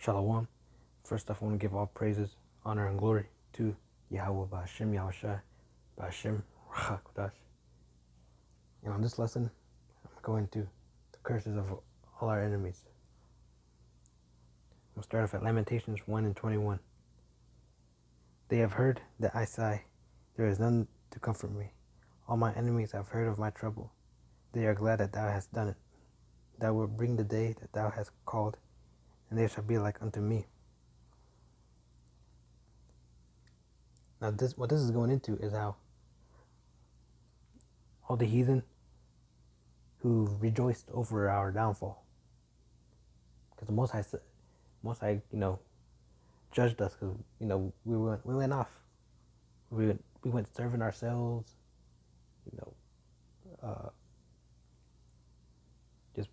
Shalom. First off, I want to give all praises, honor, and glory to Yahweh Ba'ashem Yahushai Ba'ashem Rachakodash. And on this lesson, I'm going to the curses of all our enemies. We'll start off at Lamentations 1 and 21. They have heard that I sigh. There is none to comfort me. All my enemies have heard of my trouble. They are glad that thou hast done it. Thou wilt bring the day that thou hast called, and they shall be like unto me. Now, what this is going into is how all the heathen who rejoiced over our downfall, because the Most High, judged us because we went off, we went serving ourselves, just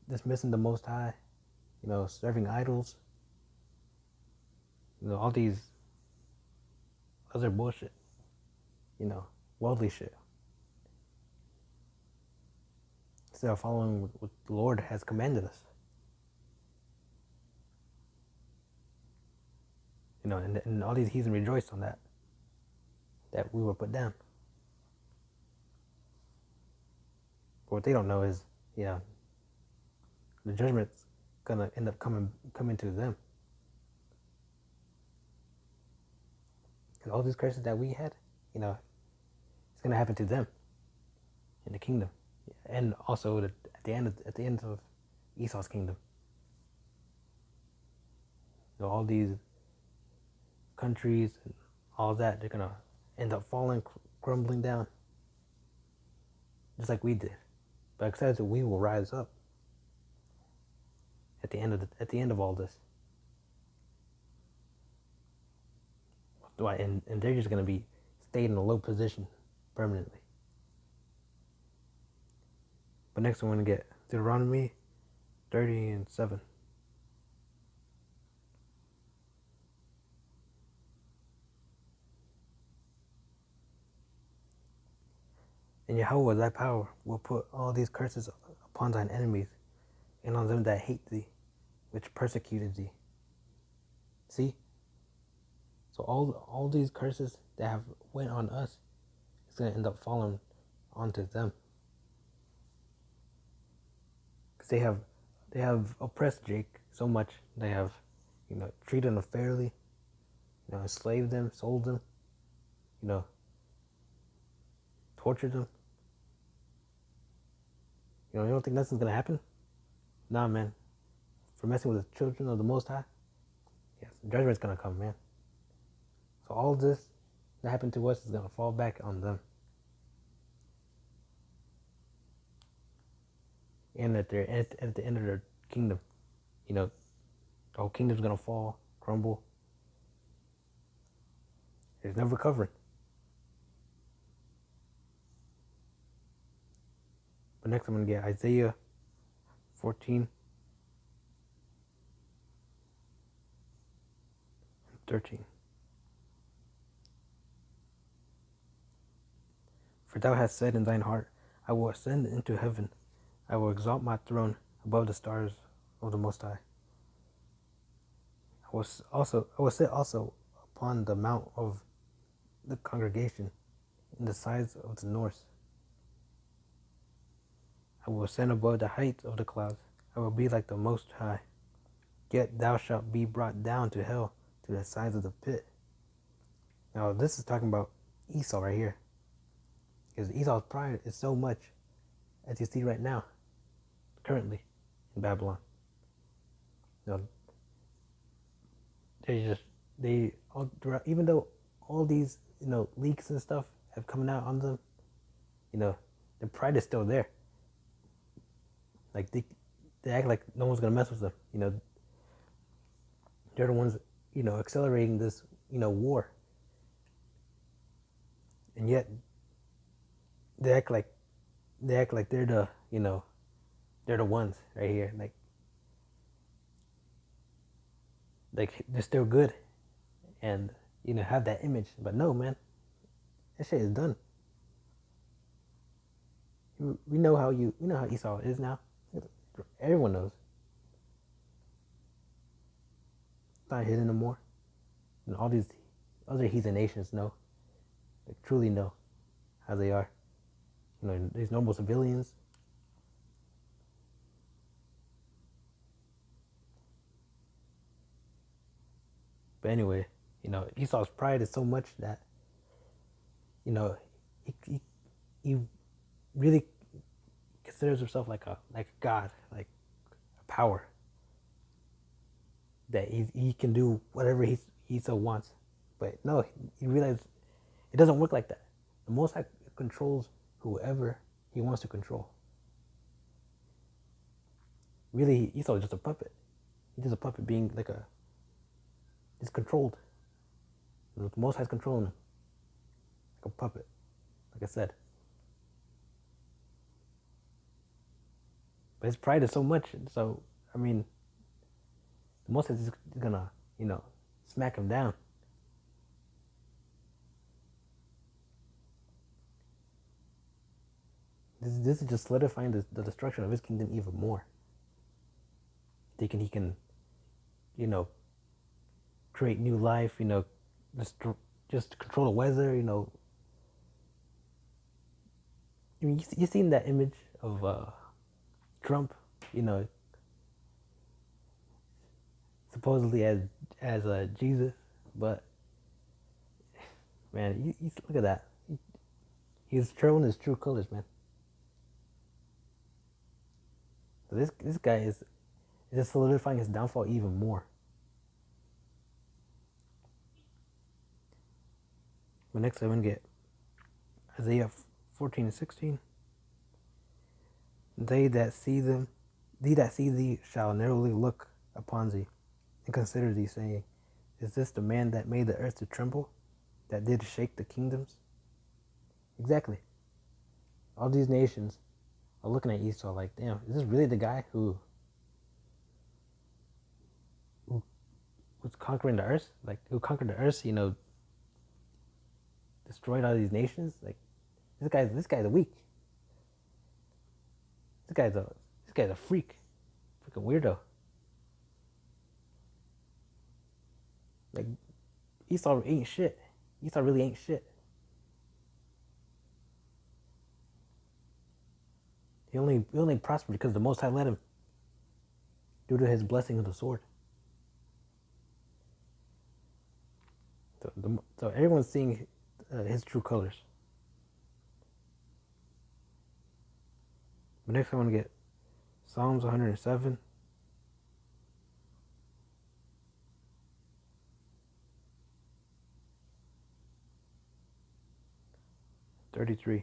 dismissing the Most High, serving idols, all these other bullshit, worldly shit. Instead of following what the Lord has commanded us. And all these heathen rejoiced on that we were put down. But what they don't know is, the judgment's gonna end up coming to them. Because all these curses that we had, it's gonna happen to them in the kingdom, and also at the end of Esau's kingdom. All these countries and all that, they're gonna end up falling, crumbling down, just like we did. But except that we will rise up at the end of all this. And they're just gonna be stayed in a low position permanently. But next I'm gonna get Deuteronomy 30 and 7. And Yahweh thy power will put all these curses upon thine enemies, and on them that hate thee, which persecuted thee. See? So all these curses that have went on us, it's gonna end up falling onto them. Because they have oppressed Jake so much. They have, treated him fairly, enslaved them, sold them, tortured them. You don't think nothing's gonna happen? Nah, man. For messing with the children of the Most High, yes, judgment's gonna come, man. So all this that happened to us is gonna fall back on them. And at the end of their kingdom, the whole kingdom's gonna fall, crumble. There's no recovering. But next I'm gonna get Isaiah 14 and 13. For thou hast said in thine heart, I will ascend into heaven. I will exalt my throne above the stars of the Most High. I will sit also upon the mount of the congregation in the sides of the north. I will ascend above the heights of the clouds. I will be like the Most High. Yet thou shalt be brought down to hell, to the sides of the pit. Now this is talking about Esau right here. Because Esau's pride is so much, as you see right now, currently in Babylon. Even though all these leaks and stuff have come out on them, their pride is still there. Like they act like no one's gonna mess with them. They're the ones accelerating this war, and yet they act like they're the they're the ones right here. Like they're still good, and have that image. But no, man, that shit is done. We know how Esau is now. Everyone knows. not hidden no more. And all these other heathen nations know, they truly know how they are. These normal civilians. But anyway, Esau's pride is so much that, you know, he really considers himself like a god, like a power that he can do whatever he so wants. But no, he realized it doesn't work like that. The Most High controls whoever he wants to control. Really, Esau is just a puppet. He's just a puppet being he's controlled. The Most High's controlling him like a puppet, like I said. But his pride is so much, so I mean, the Most High is gonna, smack him down. This is just solidifying the destruction of his kingdom even more. Thinking he can, create new life, just control the weather, I mean, you seen that image of Trump, supposedly as Jesus, but man, you look at that. He's showing his true colors, man. So this guy is just solidifying his downfall even more. But next I'm gonna get Isaiah 14:16. Thee that see thee shall narrowly look upon thee, and consider thee, saying, is this the man that made the earth to tremble, that did shake the kingdoms? Exactly. All these nations are looking at Esau like, damn, is this really the guy who was conquering the earth? Like, who conquered the earth, destroyed all these nations? Like, this guy's weak. This guy's a freak. Freaking weirdo. Like, Esau ain't shit. Esau really ain't shit. He only prospered because the Most High led him, due to his blessing of the sword. So everyone's seeing his true colors. But next I want to get Psalms 107. $33.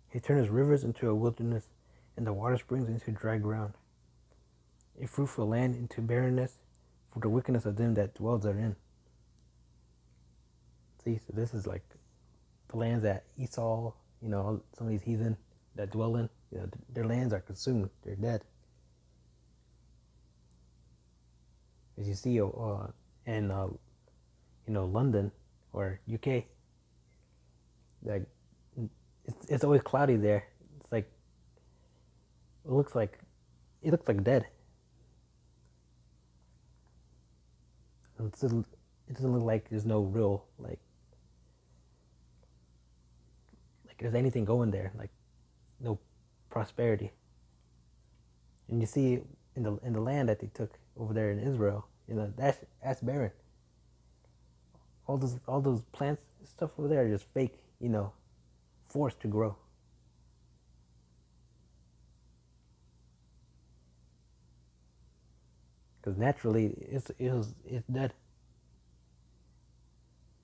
He turned his rivers into a wilderness, and the water springs into dry ground. A fruitful land into barrenness, for the wickedness of them that dwell therein. See, so this is like the lands that Esau, some of these heathen that dwell in, their lands are consumed. They're dead. As you see in London or UK, like it's always cloudy there. It's like it looks like dead. It doesn't look like there's no real like there's anything going there, like no prosperity. And you see in the land that they took over there in Israel, that's barren. All those plants stuff over there are just fake, forced to grow. Because naturally it's dead.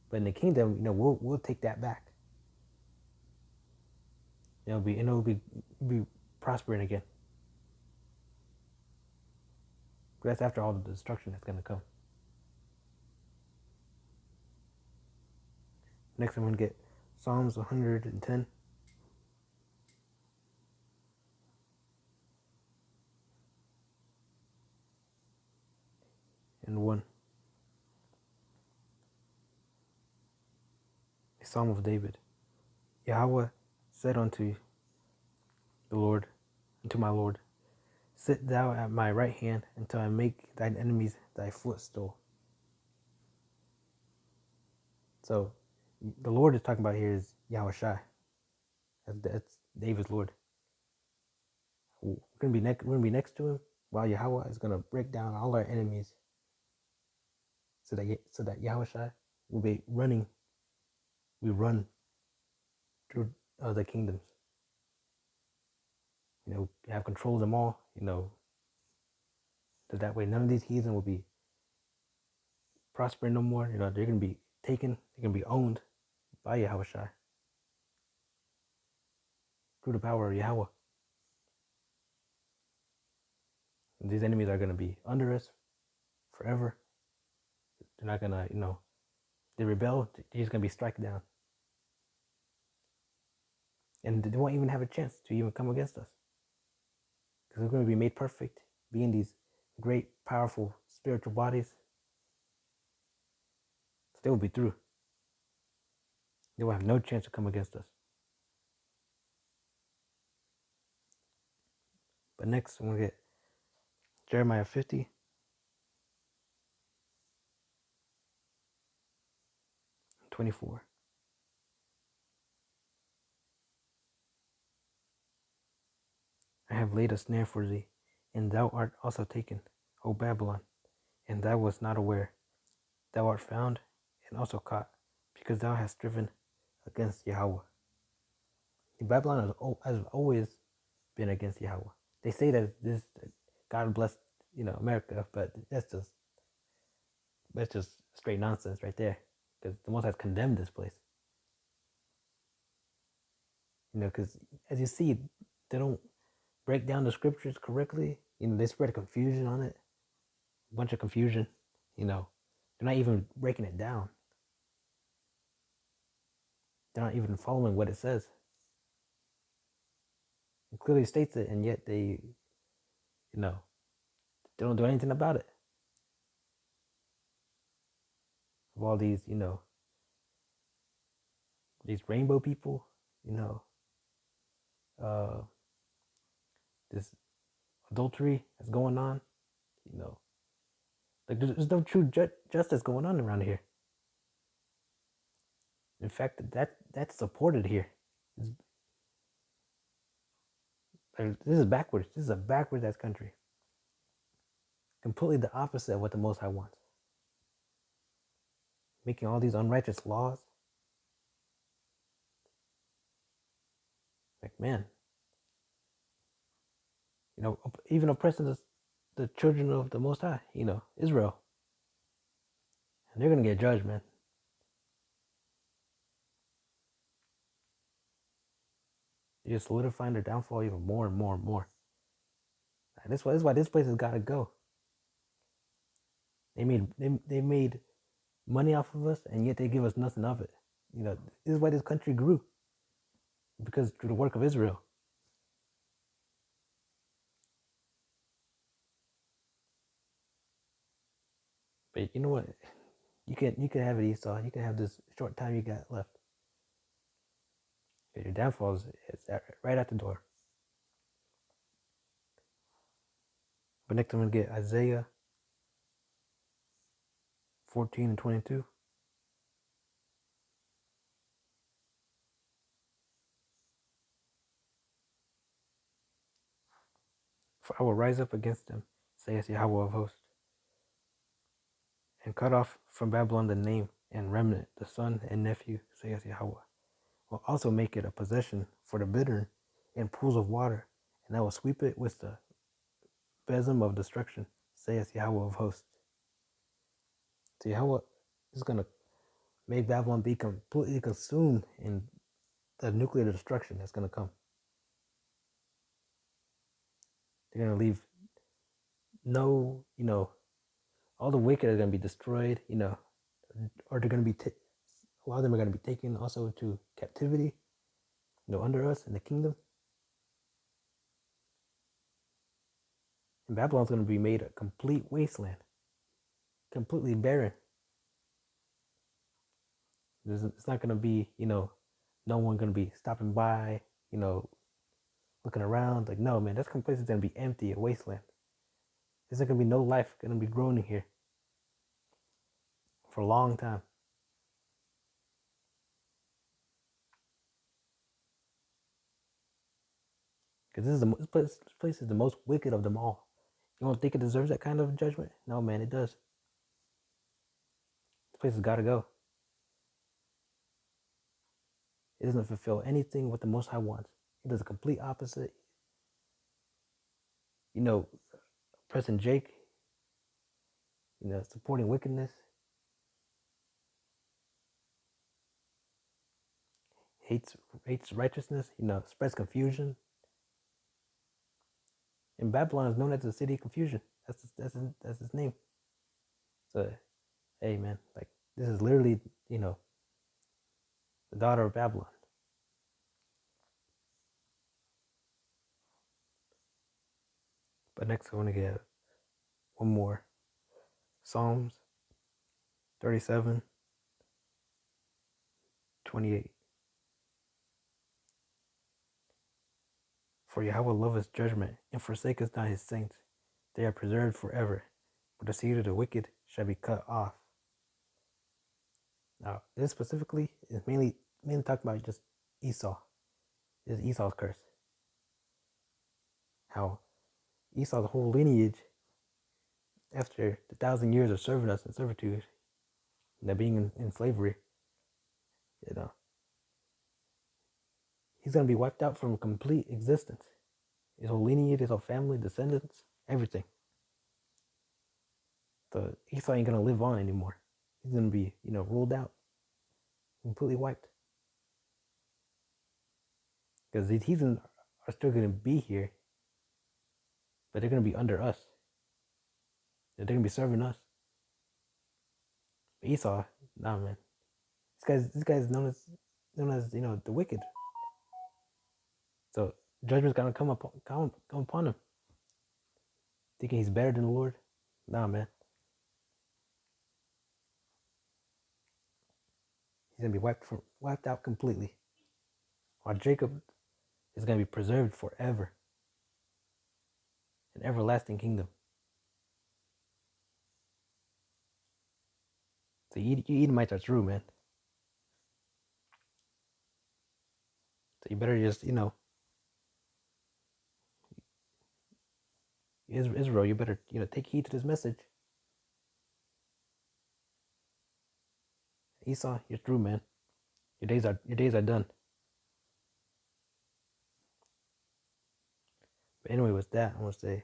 But in the kingdom, we'll take that back. It'll be prospering again. That's after all the destruction that's gonna come. Next I'm gonna get Psalms 110. And 1. A Psalm of David. Yahweh said unto the Lord, unto my Lord. Sit thou at my right hand until I make thine enemies thy footstool. So the Lord is talking about here is Yahweh Shai. That's David's Lord. We're gonna be next to him while Yahweh is gonna break down all our enemies, so that Yahweh Shai will be running. We run through the kingdoms. Have control of them all. So that way none of these heathen will be prospering no more. They're gonna be taken. They're gonna be owned by Yahweh Shai through the power of Yahweh. And these enemies are gonna be under us forever. They're not gonna, they rebel. He's gonna be struck down, and they won't even have a chance to even come against us, because we're going to be made perfect, being these great, powerful spiritual bodies. So they will be through. They will have no chance to come against us. But next, we're going to get Jeremiah 50. And 24. I have laid a snare for thee, and thou art also taken, O Babylon, and thou wast not aware. Thou art found and also caught, because thou hast striven against Yahweh. Babylon has always been against Yahweh. They say that this God bless America, but that's just straight nonsense right there, because the Most High has condemned this place. Because as you see, they don't break down the scriptures correctly. They spread confusion on it, a bunch of confusion. They're not even breaking it down. They're not even following what it says. It clearly states it, and yet they don't do anything about it. Of all these, these rainbow people, this adultery that's going on, like there's no true justice going on around here. In fact, that's supported here. This is backwards. This is a backwards ass country. Completely the opposite of what the Most High wants. Making all these unrighteous laws. Like, man, even oppressing the children of the Most High, Israel. And they're going to get judged, man. They're just solidifying their downfall even more and more and more. And this is why this place has got to go. They made money off of us, and yet they give us nothing of it. This is why this country grew. Because through the work of Israel. But you know what? You can have it, Esau. You can have this short time you got left. Your downfall is right at the door. But next I'm going to get Isaiah 14 and 22. For I will rise up against them, saith Yahweh of hosts, and cut off from Babylon the name and remnant, the son and nephew, saith Yahweh. Will also make it a possession for the bittern in pools of water, and I will sweep it with the besom of destruction, saith Yahweh of hosts. So Yahweh is going to make Babylon be completely consumed in the nuclear destruction that's going to come. They're going to leave all the wicked are going to be destroyed, or they're going to be, a lot of them are going to be taken also to captivity, under us in the kingdom. And Babylon's going to be made a complete wasteland, completely barren. It's not going to be, no one going to be stopping by, looking around. Like, no, man, this place is gonna be empty, a wasteland. There's not gonna be no life gonna be growing in here for a long time. Because this place is the most wicked of them all. You don't think it deserves that kind of judgment? No, man, it does. This place has got to go. It doesn't fulfill anything what the Most High wants. It does the complete opposite. You know, pressing Jake, supporting wickedness, hates righteousness, spreads confusion. And Babylon is known as the city of confusion. That's his name. So, hey, man, like, this is literally, the daughter of Babylon. But next, I want to get one more. Psalms 37, 28. For Yahweh loveth judgment, and forsaketh not his saints. They are preserved forever, but the seed of the wicked shall be cut off. Now, this specifically is mainly talking about just Esau. This is Esau's curse. How Esau's whole lineage, after the 1,000 years of serving us in servitude, and being in slavery, he's going to be wiped out from complete existence. His whole lineage, his whole family, descendants, everything. So Esau ain't going to live on anymore. He's going to be, ruled out, completely wiped. Because these heathens are still going to be here, but they're going to be under us. They're going to be serving us. But Esau, nah, man. This guy's known as the wicked. So judgment's gonna come upon him. Thinking he's better than the Lord? Nah, man. He's gonna be wiped out completely. While Jacob is gonna be preserved forever. An everlasting kingdom. So you Edomites are true, man. So you better just, Israel, you better, take heed to this message. Esau, you're true, man. Your days are done. But anyway, with that, I want to say